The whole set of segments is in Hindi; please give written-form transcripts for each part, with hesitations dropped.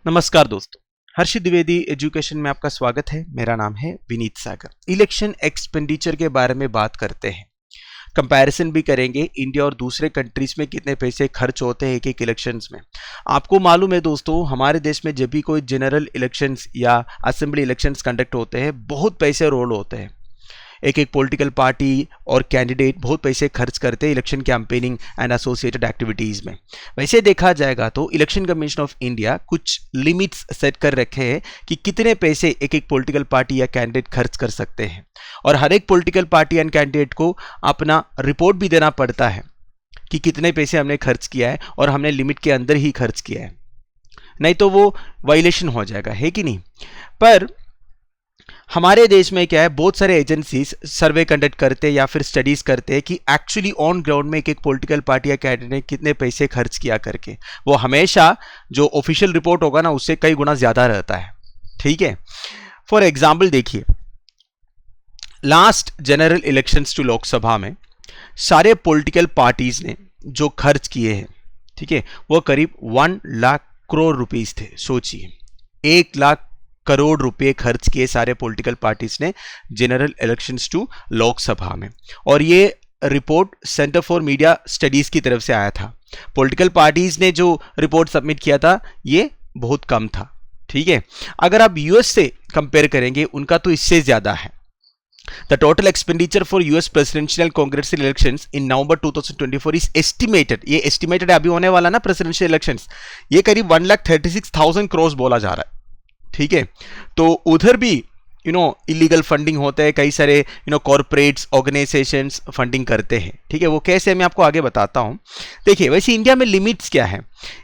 नमस्कार दोस्तों, हर्षित द्विवेदी एजुकेशन में आपका स्वागत है। मेरा नाम है विनीत सागर। इलेक्शन एक्सपेंडिचर के बारे में बात करते हैं, कंपैरिजन भी करेंगे इंडिया और दूसरे कंट्रीज में कितने पैसे खर्च होते हैं एक एक इलेक्शंस में। आपको मालूम है दोस्तों, हमारे देश में जब भी कोई जनरल इलेक्शंस या असेंबली इलेक्शंस कंडक्ट होते हैं, बहुत पैसे रोल होते हैं। एक एक पॉलिटिकल पार्टी और कैंडिडेट बहुत पैसे खर्च करते हैं election campaigning and associated activities में। वैसे देखा जाएगा तो इलेक्शन कमीशन ऑफ इंडिया कुछ लिमिट्स सेट कर रखे हैं कि कितने पैसे एक एक पॉलिटिकल पार्टी या कैंडिडेट खर्च कर सकते हैं, और हर एक पॉलिटिकल पार्टी एंड कैंडिडेट को अपना रिपोर्ट भी देना पड़ता है कि कितने पैसे हमने खर्च किया है और हमने लिमिट के अंदर ही खर्च किया है, नहीं तो वो वायलेशन हो जाएगा, है कि नहीं। पर हमारे देश में क्या है, बहुत सारे एजेंसीज सर्वे कंडक्ट करते हैं या फिर स्टडीज करते हैं कि एक्चुअली ऑन ग्राउंड में एक एक पॉलिटिकल पार्टी या कैंडिडेट ने कितने पैसे खर्च किया करके। वो हमेशा जो ऑफिशियल रिपोर्ट होगा ना, उससे कई गुना ज्यादा रहता है। ठीक है, फॉर एग्जाम्पल देखिए, last general elections to Lok Sabha में सारे पॉलिटिकल पार्टीज ने जो खर्च किए हैं, ठीक है, वो करीब 1 लाख करोड़ रुपीस थे। सोचिए, 1 लाख करोड़ रुपए खर्च किए सारे पॉलिटिकल पार्टीज ने जनरल इलेक्शंस टू लोकसभा में। और ये report centre for media studies की तरफ से आया था। पॉलिटिकल पार्टीज ने जो रिपोर्ट सबमिट किया था ये बहुत कम था। ठीक है, अगर आप यूएस से कंपेयर करेंगे, उनका तो इससे ज्यादा है। The total expenditure for US presidential congressional elections in November 2024 is estimated, ये estimated है, अभी होने वाला ना presidential elections, ये करीब 1,36,000 crores बोला जा रहा है। ठीक है, तो उधर भी इलीगल फंडिंग होता है, कई सारे कॉर्पोरेट्स ऑर्गेनाइजेशंस फंडिंग करते हैं। ठीक है, वो कैसे मैं आपको आगे बताता हूं। देखिए, वैसे इंडिया में लिमिट्स क्या है।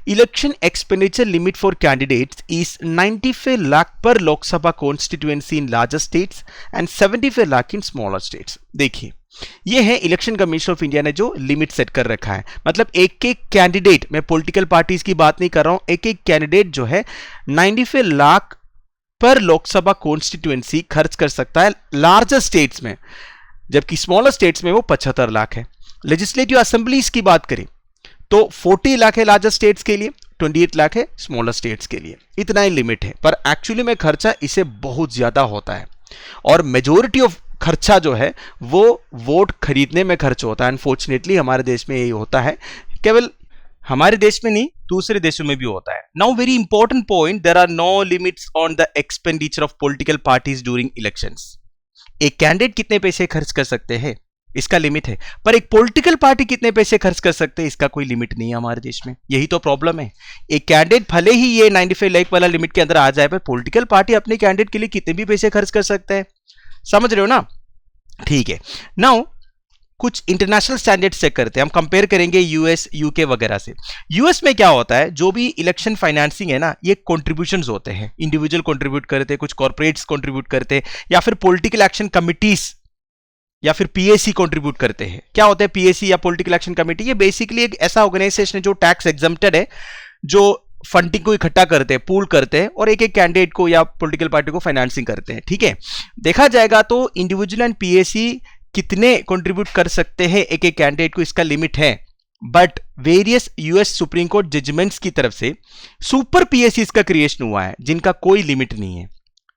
Election expenditure limit for candidates is 95 lakh per Lok Sabha constituency in larger states and 75 lakh in smaller states. देखिए, ये है इलेक्शन कमीशन ऑफ इंडिया ने जो लिमिट सेट कर रखा है। मतलब एक एक कैंडिडेट, मैं पॉलिटिकल पार्टीज की बात नहीं कर रहा हूं, एक एक कैंडिडेट जो है 95 लाख पर लोकसभा कॉन्स्टिट्यूएंसी खर्च कर सकता है लार्जर स्टेट्स में, जबकि स्मॉलर स्टेट्स में वो 75 लाख है। लेजिस्लेटिव असेंबलीज की बात करें तो 40 लाख है लार्जर स्टेट्स के लिए, 28 लाख है स्मॉलर स्टेट्स के लिए। इतना ही लिमिट है, पर एक्चुअली में खर्चा इसे बहुत ज्यादा होता है, और मेजोरिटी ऑफ खर्चा जो है वो वोट खरीदने में खर्च होता है। अनफॉर्चुनेटली हमारे देश में यही होता है, केवल हमारे देश में नहीं, दूसरे देशों में भी होता है। Now very important point, there are no limits on the expenditure of political parties during elections. एक कैंडिडेट कितने पैसे खर्च कर सकते हैं, इसका लिमिट है, पर एक पॉलिटिकल पार्टी कितने पैसे खर्च कर सकते हैं, इसका कोई लिमिट नहीं है हमारे देश में। यही तो प्रॉब्लम है। एक कैंडिडेट भले ही ये 95 लाख वाला लिमिट के अंदर आ जाए, पर पॉलिटिकल पार्टी अपने कैंडिडेट के लिए कितने भी पैसे खर्च कर सकते हैं। समझ रहे हो ना। ठीक है, नाउ कुछ इंटरनेशनल स्टैंडर्ड्स चेक करते हैं, हम कंपेयर करेंगे यूएस यूके वगैरह से। यूएस में क्या होता है, जो भी इलेक्शन फाइनेंसिंग है ना, ये कॉन्ट्रीब्यूशंस होते हैं, इंडिविजुअल कंट्रीब्यूट करते हैं, कुछ कॉर्पोरेट्स कंट्रीब्यूट करते हैं, या फिर पॉलिटिकल एक्शन कमिटीज या फिर पीएसी कंट्रीब्यूट करते हैं। क्या होता है पीएसी या पॉलिटिकल एक्शन कमिटी? ये बेसिकली एक ऐसा ऑर्गेनाइजेशन है जो टैक्स एग्जम्प्टेड है, जो फंडिंग को इकट्ठा करते हैं, पूल करते हैं, और एक एक कैंडिडेट को या पॉलिटिकल पार्टी को फाइनेंसिंग करते हैं। ठीक है, देखा जाएगा तो इंडिविजुअल एंड पीएसी कितने कंट्रीब्यूट कर सकते हैं एक एक कैंडिडेट को, इसका लिमिट है। But various US Supreme Court judgments की तरफ से सुपर पीएसी का क्रिएशन हुआ है, जिनका कोई लिमिट नहीं है।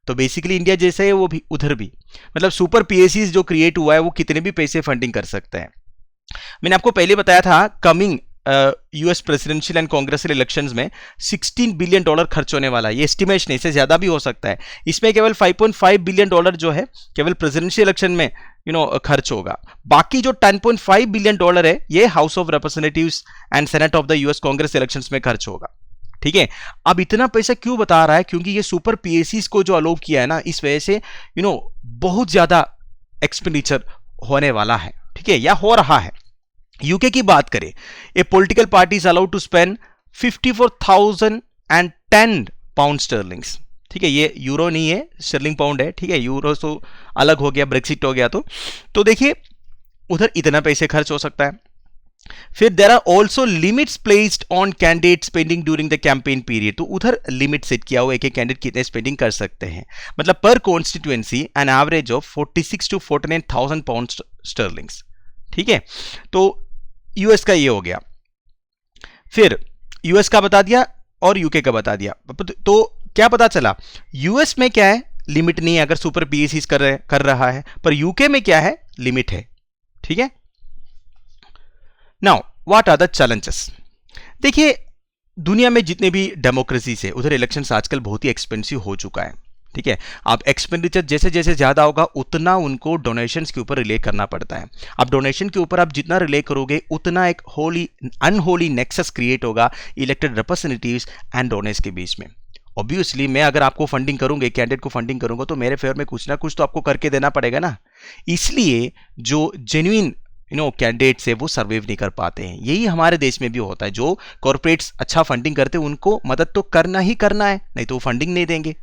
तो बेसिकली इंडिया जैसे है वो भी उधर भी, मतलब सुपर पीएसी जो क्रिएट हुआ है वो कितने भी पैसे फंडिंग कर सकते हैं। मैंने आपको पहले बताया था, coming US presidential and congressional elections में $16 बिलियन खर्च होने वाला है। ये एस्टिमेशन है, इससे ज्यादा भी हो सकता है। इसमें केवल $5.5 बिलियन जो है केवल प्रेसिडेंशियल इलेक्शन में खर्च होगा। बाकी जो $10.5 बिलियन है ये house of representatives and senate of the US Congress elections में खर्च होगा। ठीक है, अब इतना पैसा क्यों बता रहा है? क्योंकि ये सुपर पीएसीज को जो अलाउ किया है ना, इस वजह से बहुत ज्यादा एक्सपेंडिचर होने वाला है। ठीक है, या हो रहा है। यूके की बात करें, a political party is allowed to spend 54,010 pound sterlings. ठीक है, ये यूरो नहीं है, स्टर्लिंग पाउंड है। ठीक है, यूरो तो अलग हो गया, ब्रेक्सिट हो गया। तो देखिए उधर इतना पैसे खर्च हो सकता है। फिर there are also limits placed on candidate spending during the campaign period. तो उधर लिमिट सेट किया हुआ है कि कैंडिडेट कितने स्पेंडिंग कर सकते हैं। मतलब पर constituency an average of 46 to 49,000 pound sterlings. ठीक है, तो यूएस का ये हो गया। फिर यूएस का बता दिया, और यूके का बता दिया। तो क्या पता चला, यूएस में क्या है, लिमिट नहीं है अगर सुपर पीएससी कर रहा है, पर यूके में क्या है, लिमिट है। ठीक है, now what are the challenges. देखिए, दुनिया में जितने भी डेमोक्रेसीज है उधर इलेक्शंस आजकल बहुत ही एक्सपेंसिव हो चुका है। ठीक है, आप एक्सपेंडिचर जैसे जैसे ज्यादा होगा उतना उनको डोनेशंस के ऊपर रिले करना पड़ता है। अब डोनेशन के ऊपर आप जितना रिले करोगे उतना एक अनहोली नेक्सस क्रिएट होगा इलेक्टेड रिप्रेजेंटेटिव्स एंड डोनर्स के बीच में। ऑब्वियसली मैं अगर आपको फंडिंग करूंगा, कैंडिडेट को फंडिंग करूंगा, तो मेरे फेवर में कुछ ना कुछ तो आपको करके देना पड़ेगा ना। इसलिए जो जेन्युइन कैंडिडेट्स है वो सर्वाइव नहीं कर पाते हैं। यही हमारे देश में भी होता है, जो कॉर्पोरेट्स अच्छा फंडिंग करते हैं उनको मदद तो करना ही करना है, नहीं तो वो फंडिंग नहीं देंगे,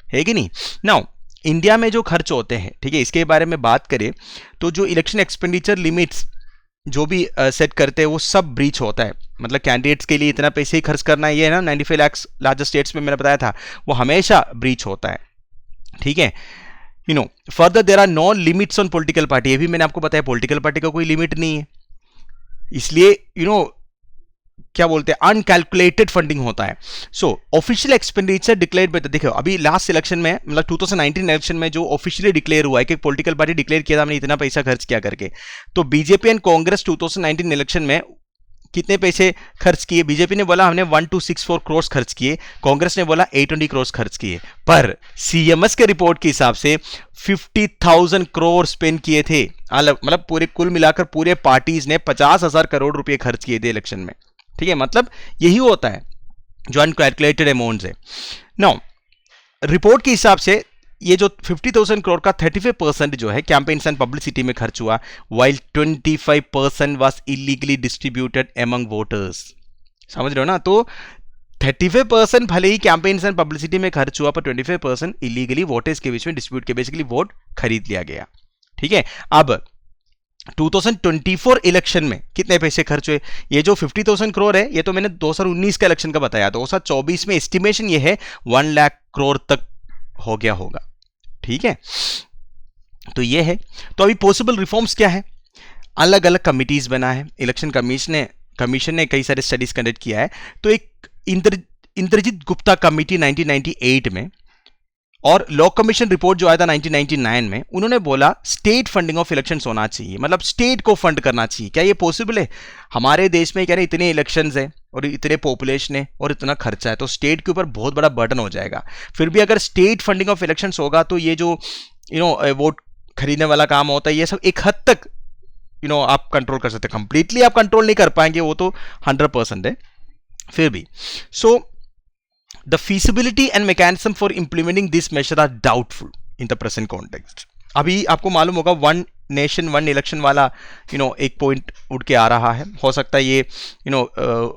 है कि नहीं। नाउ इंडिया में जो खर्च होते हैं, ठीक है, इसके बारे में बात करें तो जो इलेक्शन एक्सपेंडिचर लिमिट्स जो भी सेट करते हैं वो सब ब्रीच होता है। मतलब कैंडिडेट्स के लिए इतना पैसे ही खर्च करना है, ये ना 95 लाख लार्जेस्ट स्टेट्स में मैंने बताया था, वो हमेशा ब्रीच होता है। ठीक है, further there are no limits on political party, ये भी मैंने आपको बताया पॉलिटिकल पार्टी का कोई लिमिट नहीं है। इसलिए क्या बोलते हैं, अनकैलकुलेटेड फंडिंग होता है। सो ऑफिशियल एक्सपेंडिचर डिक्लेयर बाय, देखो अभी लास्ट इलेक्शन में, मतलब 2019 इलेक्शन में जो ऑफिशियली डिक्लेयर हुआ है कि पॉलिटिकल पार्टी डिक्लेयर किया था हमने इतना पैसा खर्च किया करके, तो बीजेपी एंड कांग्रेस 2019 इलेक्शन में कितने पैसे खर्च किए? बीजेपी ने बोला हमने 1264 करोड़ खर्च किए, कांग्रेस ने बोला 820 करोड़ खर्च किए, पर सीएमएस के रिपोर्ट के हिसाब से 50,000 करोड़ स्पेंड किए थे। मतलब पूरे कुल मिलाकर पूरे पार्टीज ने 50,000 करोड़ रुपए खर्च किए थे इलेक्शन में। ठीक है, मतलब यही होता है जो अनकैलकुलेटेड अमाउंट्स है। नाउ रिपोर्ट के हिसाब से ये जो 50,000 करोड़ का 35% जो है कैंपेन्स एंड पब्लिसिटी में खर्च हुआ, while 25% was illegally distributed among voters। समझ रहे हो ना, तो 35% भले ही कैंपेन्स एंड पब्लिसिटी में खर्च हुआ, पर 25% इलीगली वोटर्स के बीच में डिस्ट्रीब्यूट किया, बेसिकली वोट खरीद लिया गया। ठीक है, अब 2024 इलेक्शन में कितने पैसे खर्च हुए? ये जो 50,000 करोड़ है ये तो मैंने 2019 का इलेक्शन का बताया, 2024 में एस्टिमेशन ये है 1 लाख करोड़ तक हो गया होगा। ठीक है, तो ये है। तो अभी पॉसिबल रिफॉर्म्स क्या है? अलग अलग कमिटीज बना है, इलेक्शन कमीशन ने कई सारे स्टडीज कंडक्ट किया है। तो एक इंद्रजीत गुप्ता कमिटी 1998 में, और लॉ कमीशन रिपोर्ट जो आया था 1999 में, उन्होंने बोला स्टेट फंडिंग ऑफ इलेक्शंस होना चाहिए, मतलब स्टेट को फंड करना चाहिए। क्या ये पॉसिबल है? हमारे देश में क्या इतने इलेक्शंस है और इतने पॉपुलेशन है और इतना खर्चा है, तो स्टेट के ऊपर बहुत बड़ा बर्डन हो जाएगा। फिर भी अगर स्टेट फंडिंग ऑफ इलेक्शंस होगा तो ये जो वोट खरीदने वाला काम होता है, ये सब एक हद तक आप कंट्रोल कर सकते हैं। कंप्लीटली आप कंट्रोल नहीं कर पाएंगे, वो तो 100% है, फिर भी। सो the feasibility and mechanism for implementing this measure are doubtful in the present context। अभी आपको मालूम होगा वन नेशन वन इलेक्शन वाला एक पॉइंट उठ के आ रहा है। हो सकता है ये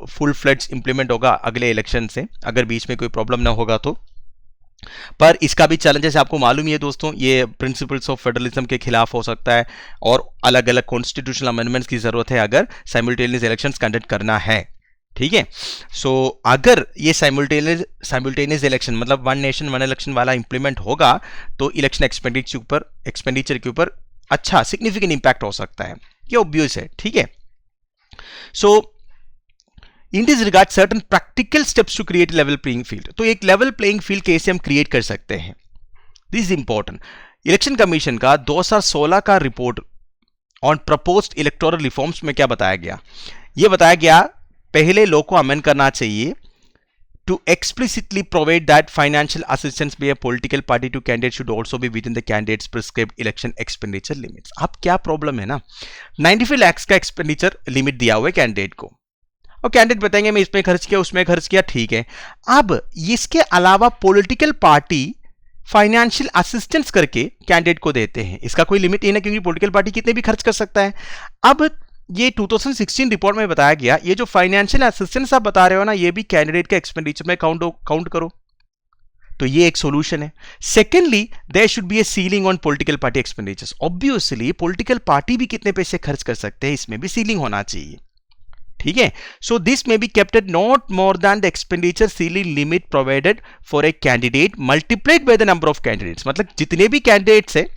फुल फ्लेड्ज इंप्लीमेंट होगा अगले इलेक्शन से, अगर बीच में कोई प्रॉब्लम ना होगा तो। पर इसका भी चैलेंज जैसे आपको मालूम ही है दोस्तों, ये प्रिंसिपल्स ऑफ फेडरलिज्म के खिलाफ हो सकता है और अलग अलग कॉन्स्टिट्यूशनल अमेंडमेंट्स की जरूरत है अगर साइमल्टेनियस इलेक्शंस कंडक्ट करना है। ठीक है, सो अगर ये साइमल्टेनियस इलेक्शन मतलब वन नेशन वन इलेक्शन वाला इंप्लीमेंट होगा तो इलेक्शन एक्सपेंडिचर के ऊपर अच्छा सिग्निफिकेंट इंपैक्ट हो सकता है, ये ऑब्वियस है। ठीक है, so in this regard certain practical steps to create level playing field. तो एक लेवल प्लेइंग फील्ड कैसे हम क्रिएट कर सकते हैं, this is important. Election commission का 2016 का report on proposed electoral reforms में क्या बताया गया? ये बताया गया पहले लॉ को अमेंड करना चाहिए to explicitly provide that financial assistance by a political party to candidate should also be within the candidates prescribed election expenditure limits. अब क्या प्रॉब्लम है ना, 95 लाख का एक्सपेंडिचर लिमिट दिया हुआ है कैंडिडेट को, और कैंडिडेट बताएंगे मैं इसमें खर्च किया उसमें खर्च किया, ठीक है। अब इसके अलावा पॉलिटिकल पार्टी फाइनेंशियल असिस्टेंस करके कैंडिडेट को देते हैं, इसका कोई लिमिट नहीं है क्योंकि पॉलिटिकल पार्टी कितने भी खर्च कर सकता है। अब ये 2016 रिपोर्ट में बताया गया ये जो फाइनेंशियल असिस्टेंस आप बता रहे हो ना, ये भी कैंडिडेट के एक्सपेंडिचर में काउंट करो, तो ये एक सॉल्यूशन है। Secondly there should be a ceiling on political party expenditures. Obviously political party भी कितने पैसे खर्च कर सकते हैं इसमें भी सीलिंग होना चाहिए। ठीक है, सो दिस में be kept at not more than the expenditure ceiling limit provided for a candidate multiplied by the number of candidates. मतलब जितने भी कैंडिडेट्स है,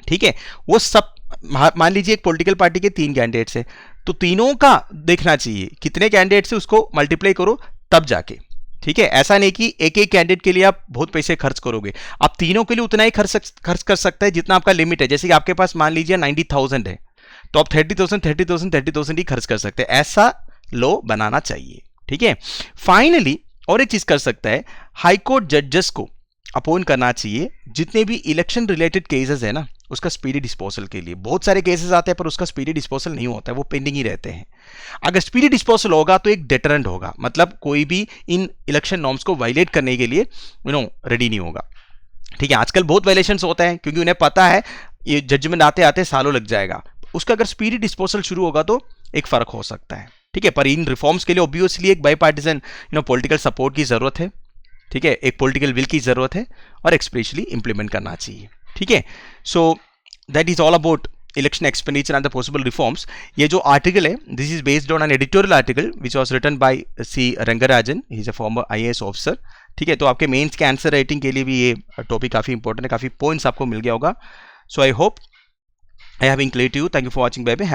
ठीक है, वो सब, मान लीजिए एक पॉलिटिकल पार्टी के 3 कैंडिडेट्स है तो तीनों का देखना चाहिए कितने कैंडिडेट्स है उसको मल्टीप्लाई करो तब जाके, ठीक है, ऐसा नहीं कि एक एक कैंडिडेट के लिए आप बहुत पैसे खर्च करोगे, आप तीनों के लिए उतना ही खर्च कर सकते हैं जितना आपका लिमिट है। जैसे कि आपके पास मान लीजिए 90,000 है, तो आप 30,000 ही खर्च कर सकते हैं, ऐसा लो बनाना चाहिए। ठीक है, फाइनली और एक चीज कर सकता है, हाईकोर्ट जजेस को अपॉइंट करना चाहिए जितने भी इलेक्शन रिलेटेड केसेस है ना, उसका स्पीडी डिस्पोजल के लिए। बहुत सारे केसेस आते हैं पर उसका स्पीडी डिस्पोजल नहीं होता है, वो पेंडिंग ही रहते हैं। अगर स्पीडी डिस्पोजल होगा तो एक डेटरेंट होगा, मतलब कोई भी इन इलेक्शन नॉर्म्स को वायलेट करने के लिए रेडी नहीं होगा। ठीक है, आजकल बहुत वायलेशंस होते हैं क्योंकि उन्हें पता है ये जजमेंट आते आते सालों लग जाएगा। उसका अगर स्पीडी डिस्पोजल शुरू होगा तो एक फर्क हो सकता है। ठीक है, पर इन रिफॉर्म्स के लिए ऑब्वियसली एक बाईपार्टिसन पॉलिटिकल सपोर्ट की जरूरत है। ठीक है, एक पॉलिटिकल विल की जरूरत है और एक्सप्रेसली इंप्लीमेंट करना चाहिए। ठीक है, so that is all about election expenditure and the possible reforms. ये जो आर्टिकल है, this is based on an editorial article which was written by C Rangarajan, he is a former IAS officer. ठीक है, तो आपके मेंस के आंसर राइटिंग के लिए भी ये टॉपिक काफी इंपॉर्टेंट है, काफी पॉइंट्स आपको मिल गया होगा। So I hope I have been clear to you. Thank you for watching, baby. Have a